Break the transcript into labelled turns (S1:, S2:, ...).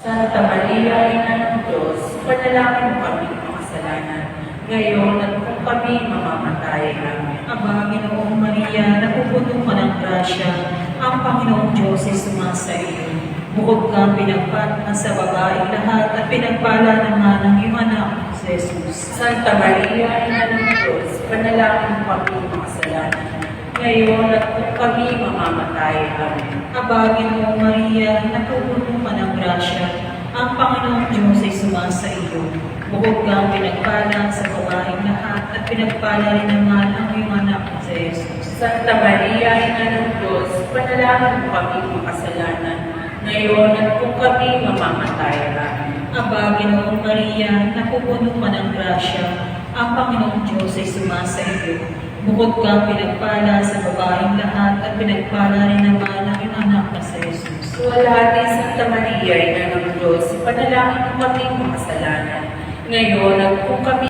S1: Santa Maria, Ina ng Diyos, panalangin mo kami makasalanan, ngayon at kung kami mamamatay. Amen.
S2: Aba, Ginoong Maria, napupuno ka ng grasya, ang Panginoong Diyos ay sumasa iyo. Bukod kang pinagpala sa babaeng lahat at pinagpala naman ang iyong anak, si Jesus.
S1: Santa Maria, Ina ng Diyos, panalangin mo kami makasalanan, ngayon at kung kami mamamatay. Amen.
S2: Aba, Ginoong Maria, napupuno ka ng grasya, ang Panginoong Diyos ay sumasa iyo. Bukod kang pinagpala sa babaeng lahat at pinagpala rin naman ang iyong anak, si Jesus.
S1: Santa Maria, Ina ng Diyos, panalangin mo kami makasalanan, ngayon at kung kami mamamatay. Amen.
S2: Aba, Ginoong Maria, napupuno ka ng grasya, ang Panginoong Diyos ay sumasa iyo. Bukod kang pinagpala sa babaeng lahat at pinagpala rin naman ang iyong anak na si Jesus.
S1: Suwalhati Santa Maria, Ina ng Diyos, panalangin mo kami makasalanan, ngayon at kung kami